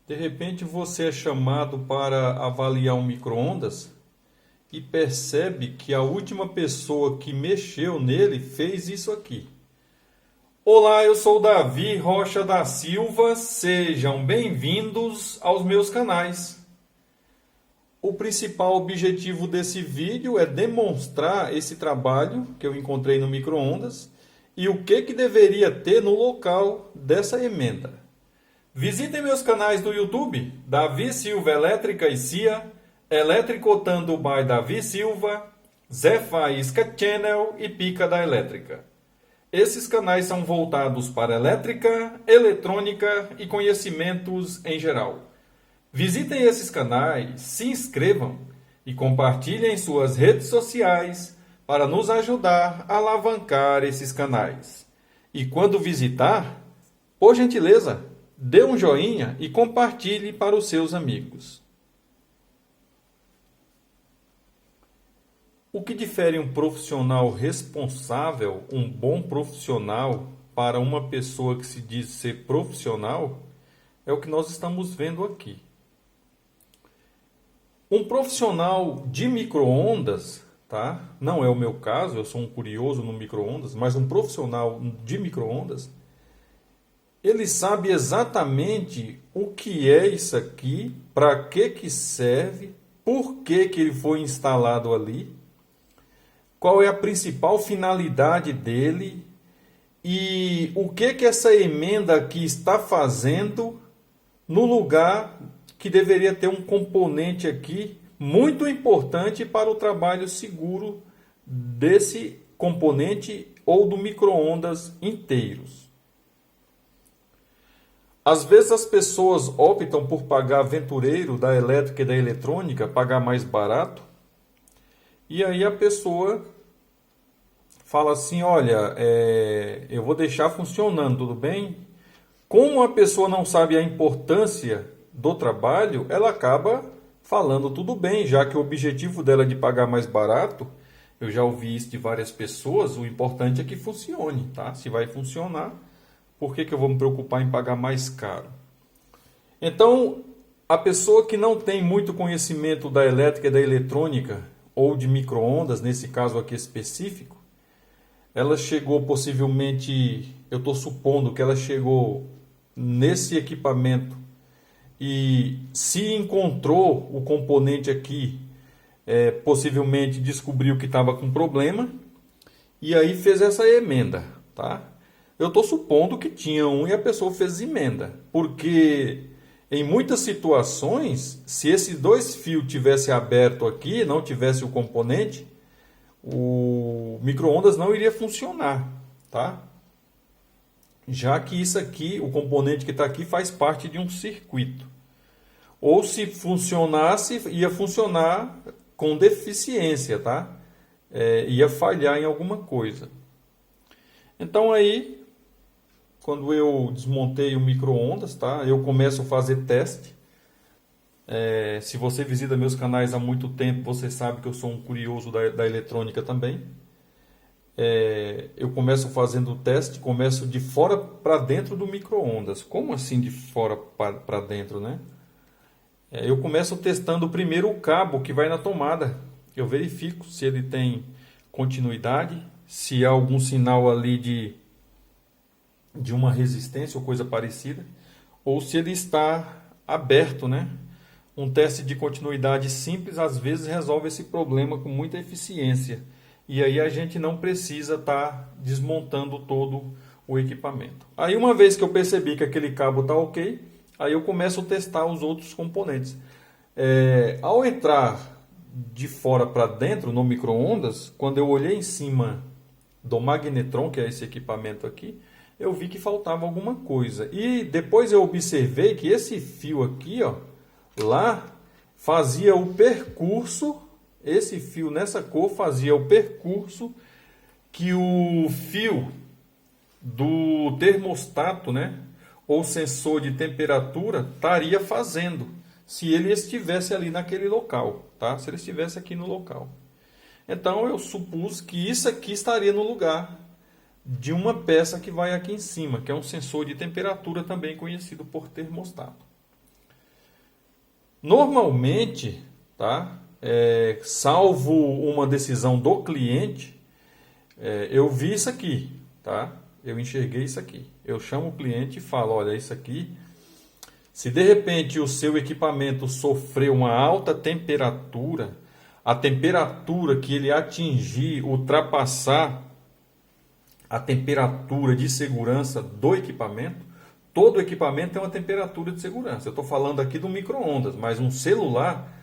De repente você é chamado para avaliar um micro-ondas e percebe que a última pessoa que mexeu nele fez isso aqui. Olá, eu sou Davi Rocha da Silva, sejam bem-vindos aos meus canais. O principal objetivo desse vídeo é demonstrar esse trabalho que eu encontrei no micro-ondas e o que deveria ter no local dessa emenda. Visitem meus canais no YouTube, Davi Silva Elétrica e CIA, Eletricotando by Davi Silva, Zé Faísca Channel e Pica da Elétrica. Esses canais são voltados para elétrica, eletrônica e conhecimentos em geral. Visitem esses canais, se inscrevam e compartilhem em suas redes sociais para nos ajudar a alavancar esses canais. E quando visitar, por gentileza, dê um joinha e compartilhe para os seus amigos. O que difere um profissional responsável, um bom profissional, para uma pessoa que se diz ser profissional, é o que nós estamos vendo aqui. Um profissional de micro-ondas, tá? Não é o meu caso, eu sou um curioso no micro-ondas, mas um profissional de micro-ondas, ele sabe exatamente o que é isso aqui, para que serve, por que ele foi instalado ali, qual é a principal finalidade dele e o que essa emenda aqui está fazendo no lugar que deveria ter um componente aqui muito importante para o trabalho seguro desse componente ou do micro-ondas inteiros. Às vezes as pessoas optam por pagar aventureiro da elétrica e da eletrônica, pagar mais barato, e aí a pessoa fala assim, olha, eu vou deixar funcionando, tudo bem? Como a pessoa não sabe a importância do trabalho, ela acaba falando tudo bem, já que o objetivo dela é de pagar mais barato. Eu já ouvi isso de várias pessoas, o importante é que funcione, tá? Se vai funcionar, por que eu vou me preocupar em pagar mais caro? Então, a pessoa que não tem muito conhecimento da elétrica e da eletrônica, ou de micro-ondas, nesse caso aqui específico, ela chegou possivelmente, eu estou supondo que ela chegou nesse equipamento e se encontrou o componente aqui, possivelmente descobriu que estava com problema e aí fez essa emenda, tá? Eu estou supondo que tinha um e a pessoa fez emenda, porque em muitas situações, se esses dois fios tivessem aberto aqui, não tivesse o componente, o micro-ondas não iria funcionar, tá? Já que isso aqui, o componente que está aqui, faz parte de um circuito. Ou se funcionasse, ia funcionar com deficiência, tá? Ia falhar em alguma coisa. Então aí, quando eu desmontei o micro-ondas, tá? Eu começo a fazer teste. Se você visita meus canais há muito tempo, você sabe que eu sou um curioso da eletrônica também. Eu começo fazendo o teste, começo de fora para dentro do micro-ondas. Como assim de fora para dentro, né? Eu começo testando primeiro o cabo que vai na tomada. Eu verifico se ele tem continuidade, se há algum sinal ali de uma resistência ou coisa parecida, ou se ele está aberto, né? Um teste de continuidade simples às vezes resolve esse problema com muita eficiência. E aí a gente não precisa estar desmontando todo o equipamento. Aí uma vez que eu percebi que aquele cabo está ok, aí eu começo a testar os outros componentes. Ao entrar de fora para dentro no micro-ondas, quando eu olhei em cima do magnetron, que é esse equipamento aqui, eu vi que faltava alguma coisa. E depois eu observei que esse fio aqui, ó, lá fazia o percurso, esse fio nessa cor fazia o percurso que o fio do termostato, né, ou sensor de temperatura estaria fazendo, se ele estivesse ali naquele local, tá? Se ele estivesse aqui no local. Então eu supus que isso aqui estaria no lugar de uma peça que vai aqui em cima, que é um sensor de temperatura também conhecido por termostato. Normalmente, tá? Salvo uma decisão do cliente, eu vi isso aqui, tá? Eu enxerguei isso aqui. Eu chamo o cliente e falo, olha, isso aqui, se de repente o seu equipamento sofreu uma alta temperatura, a temperatura que ele atingir, ultrapassar a temperatura de segurança do equipamento, todo equipamento tem uma temperatura de segurança. Eu estou falando aqui do micro-ondas, mas um celular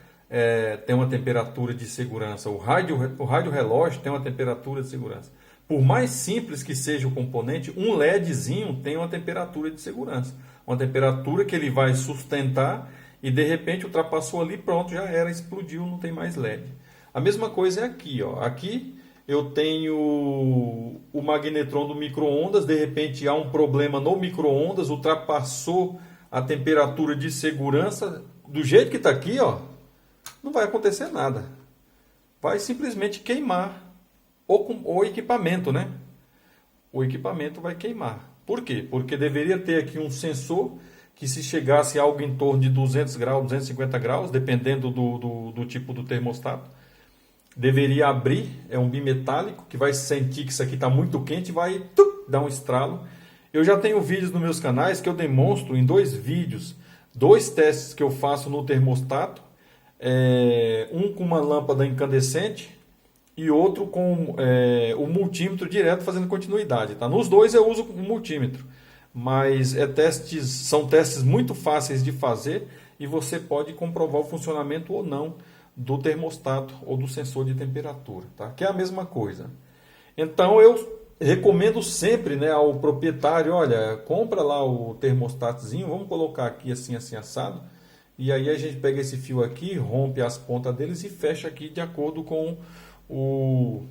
tem uma temperatura de segurança. O rádio relógio tem uma temperatura de segurança. Por mais simples que seja o componente, um LEDzinho tem uma temperatura de segurança. Uma temperatura que ele vai sustentar e de repente ultrapassou ali, pronto, já era, explodiu, não tem mais LED. A mesma coisa é aqui, ó. Aqui eu tenho o magnetron do micro-ondas, de repente há um problema no micro-ondas, ultrapassou a temperatura de segurança, do jeito que está aqui, ó, não vai acontecer nada. Vai simplesmente queimar o equipamento, né? O equipamento vai queimar. Por quê? Porque deveria ter aqui um sensor que, se chegasse algo em torno de 200 graus, 250 graus, dependendo do tipo do termostato, deveria abrir, é um bimetálico, que vai sentir que isso aqui está muito quente e vai dar um estralo. Eu já tenho vídeos nos meus canais que eu demonstro em 2 vídeos, 2 testes que eu faço no termostato, um com uma lâmpada incandescente e outro com o multímetro direto fazendo continuidade. Tá? Nos 2 eu uso o multímetro, mas são testes muito fáceis de fazer e você pode comprovar o funcionamento ou não do termostato ou do sensor de temperatura, tá? Que é a mesma coisa. Então eu recomendo sempre, né, ao proprietário, olha, compra lá o termostatozinho, vamos colocar aqui assim, assim, assado, e aí a gente pega esse fio aqui, rompe as pontas deles e fecha aqui de acordo com o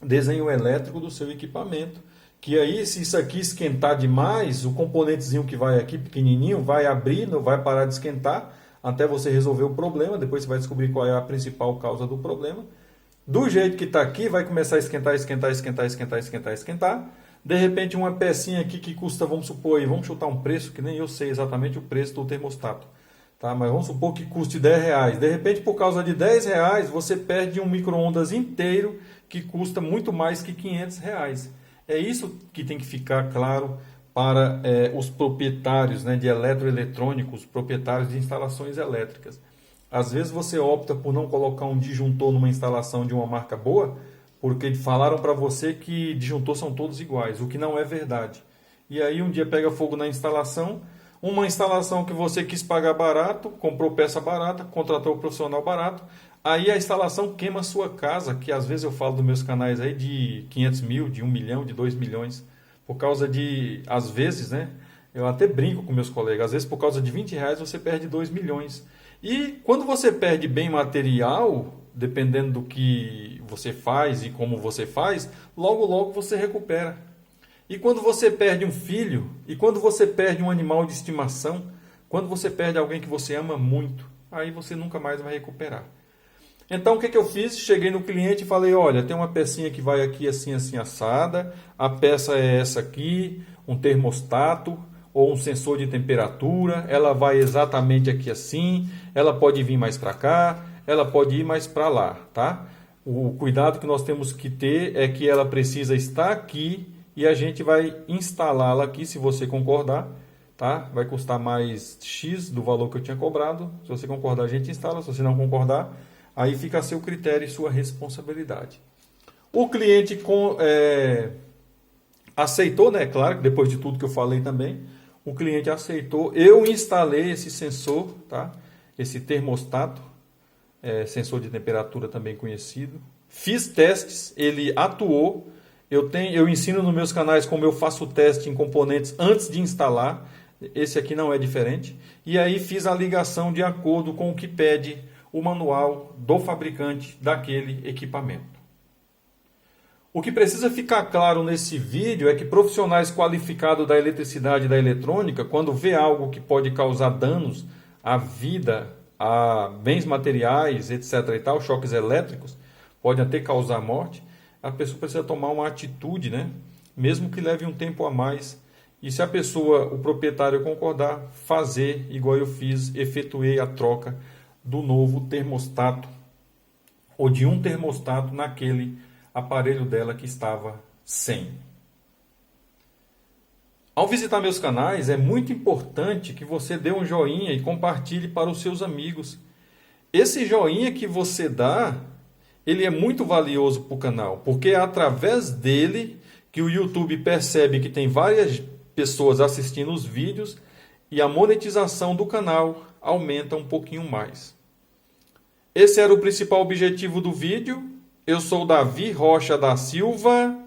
desenho elétrico do seu equipamento. Que aí, se isso aqui esquentar demais, o componentezinho que vai aqui, pequenininho, vai abrir, não vai parar de esquentar, até você resolver o problema. Depois você vai descobrir qual é a principal causa do problema. Do jeito que está aqui, vai começar a esquentar, esquentar, esquentar, esquentar, esquentar, esquentar. De repente, uma pecinha aqui que custa, vamos supor, aí, vamos chutar um preço, que nem eu sei exatamente o preço do termostato. Tá? Mas vamos supor que custe R$10. De repente, por causa de R$10, você perde um micro-ondas inteiro que custa muito mais que R$500. É isso que tem que ficar claro para os proprietários, né, de eletroeletrônicos, proprietários de instalações elétricas. Às vezes você opta por não colocar um disjuntor numa instalação de uma marca boa, porque falaram para você que disjuntores são todos iguais, o que não é verdade. E aí um dia pega fogo na instalação, uma instalação que você quis pagar barato, comprou peça barata, contratou um profissional barato, aí a instalação queima a sua casa, que às vezes eu falo dos meus canais aí de 500 mil, de 1 milhão, de 2 milhões, por causa de, às vezes, né, eu até brinco com meus colegas, às vezes por causa de R$20 você perde 2 milhões. E quando você perde bem material, dependendo do que você faz e como você faz, logo logo você recupera. E quando você perde um filho, e quando você perde um animal de estimação, quando você perde alguém que você ama muito, aí você nunca mais vai recuperar. Então o que eu fiz? Cheguei no cliente e falei, olha, tem uma pecinha que vai aqui assim, assim, assada, a peça é essa aqui, um termostato ou um sensor de temperatura, ela vai exatamente aqui assim, ela pode vir mais para cá, ela pode ir mais para lá, tá? O cuidado que nós temos que ter é que ela precisa estar aqui e a gente vai instalá-la aqui, se você concordar, tá? Vai custar mais X do valor que eu tinha cobrado, se você concordar a gente instala, se você não concordar, aí fica a seu critério e sua responsabilidade. O cliente aceitou, né? Claro, depois de tudo que eu falei também, o cliente aceitou. Eu instalei esse sensor, tá? Esse termostato, sensor de temperatura também conhecido. Fiz testes, ele atuou. Eu ensino nos meus canais como eu faço o teste em componentes antes de instalar. Esse aqui não é diferente. E aí fiz a ligação de acordo com o que pede o manual do fabricante daquele equipamento. O que precisa ficar claro nesse vídeo é que profissionais qualificados da eletricidade e da eletrônica, quando vê algo que pode causar danos à vida, a bens materiais, etc. e tal, choques elétricos, pode até causar morte, a pessoa precisa tomar uma atitude, né? Mesmo que leve um tempo a mais, e se a pessoa, o proprietário concordar, fazer igual eu fiz, efetuei a troca do novo termostato ou de um termostato naquele aparelho dela que estava sem. Ao visitar meus canais, é muito importante que você dê um joinha e compartilhe para os seus amigos. Esse joinha que você dá, ele é muito valioso para o canal, porque é através dele que o YouTube percebe que tem várias pessoas assistindo os vídeos e a monetização do canal aumenta um pouquinho mais. Esse era o principal objetivo do vídeo. Eu sou Davi Rocha da Silva.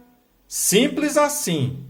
Simples assim.